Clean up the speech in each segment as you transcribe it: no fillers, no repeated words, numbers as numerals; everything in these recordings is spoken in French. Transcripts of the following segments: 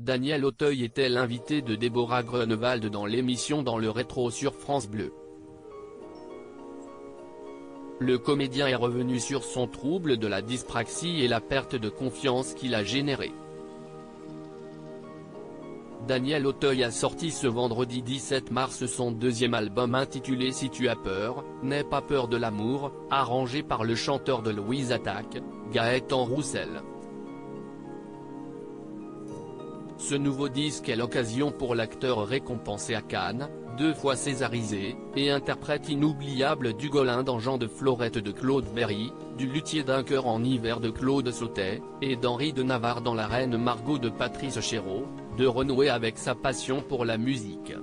Daniel Auteuil était l'invité de Déborah Grunewald dans l'émission Dans le rétro sur France Bleu. Le comédien est revenu sur son trouble de la dyspraxie et la perte de confiance qu'il a générée. Daniel Auteuil a sorti ce vendredi 17 mars son deuxième album intitulé Si tu as peur, n'aie pas peur de l'amour, arrangé par le chanteur de Louise Attaque, Gaëtan Roussel. Ce nouveau disque est l'occasion pour l'acteur récompensé à Cannes, 2 fois césarisé, et interprète inoubliable d'Hugolin dans Jean de Florette de Claude Berry, du Luthier d'un cœur en hiver de Claude Sautet, et d'Henri de Navarre dans La Reine Margot de Patrice Chéreau, de renouer avec sa passion pour la musique.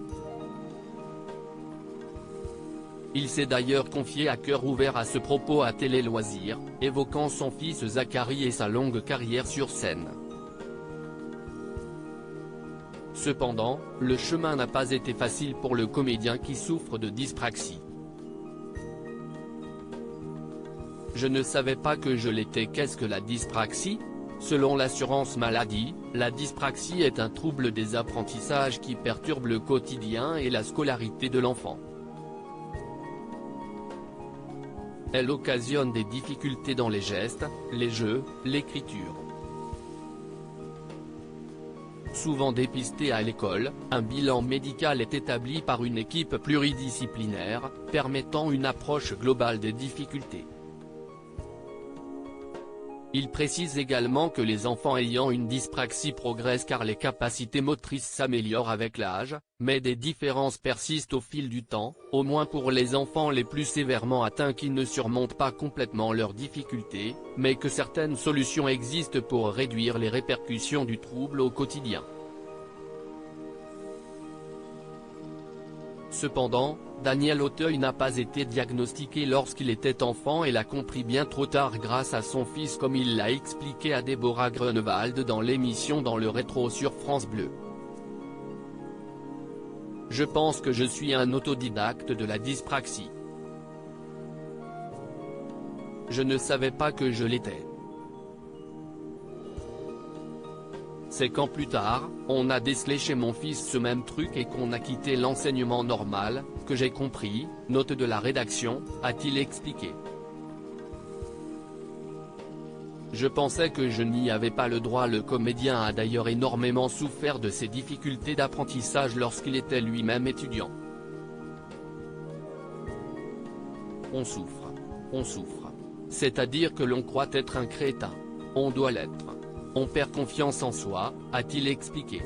Il s'est d'ailleurs confié à cœur ouvert à ce propos à Télé Loisirs, évoquant son fils Zachary et sa longue carrière sur scène. Cependant, le chemin n'a pas été facile pour le comédien qui souffre de dyspraxie. Je ne savais pas que je l'étais. Qu'est-ce que la dyspraxie ? Selon l'assurance maladie, la dyspraxie est un trouble des apprentissages qui perturbe le quotidien et la scolarité de l'enfant. Elle occasionne des difficultés dans les gestes, les jeux, l'écriture. Souvent dépisté à l'école, un bilan médical est établi par une équipe pluridisciplinaire, permettant une approche globale des difficultés. Il précise également que les enfants ayant une dyspraxie progressent car les capacités motrices s'améliorent avec l'âge, mais des différences persistent au fil du temps, au moins pour les enfants les plus sévèrement atteints qui ne surmontent pas complètement leurs difficultés, mais que certaines solutions existent pour réduire les répercussions du trouble au quotidien. Cependant, Daniel Auteuil n'a pas été diagnostiqué lorsqu'il était enfant et l'a compris bien trop tard grâce à son fils, comme il l'a expliqué à Déborah Grunewald dans l'émission Dans le rétro sur France Bleu. Je pense que je suis un autodidacte de la dyspraxie. Je ne savais pas que je l'étais. C'est quand plus tard, on a décelé chez mon fils ce même truc et qu'on a quitté l'enseignement normal, que j'ai compris, note de la rédaction, a-t-il expliqué. Je pensais que je n'y avais pas le droit. Le comédien a d'ailleurs énormément souffert de ces difficultés d'apprentissage lorsqu'il était lui-même étudiant. On souffre. C'est-à-dire que l'on croit être un crétin. On doit l'être. On perd confiance en soi, a-t-il expliqué.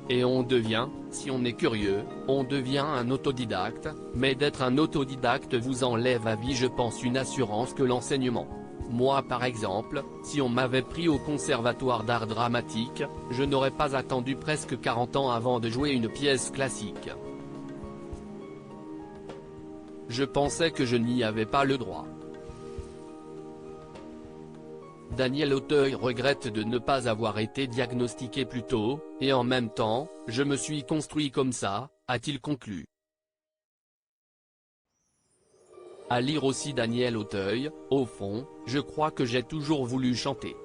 Et on devient, si on est curieux, on devient un autodidacte, mais d'être un autodidacte vous enlève à vie, je pense, une assurance que l'enseignement. Moi par exemple, si on m'avait pris au conservatoire d'art dramatique, je n'aurais pas attendu presque 40 ans avant de jouer une pièce classique. Je pensais que je n'y avais pas le droit. Daniel Auteuil regrette de ne pas avoir été diagnostiqué plus tôt, et en même temps, je me suis construit comme ça, a-t-il conclu. À lire aussi Daniel Auteuil, au fond, je crois que j'ai toujours voulu chanter.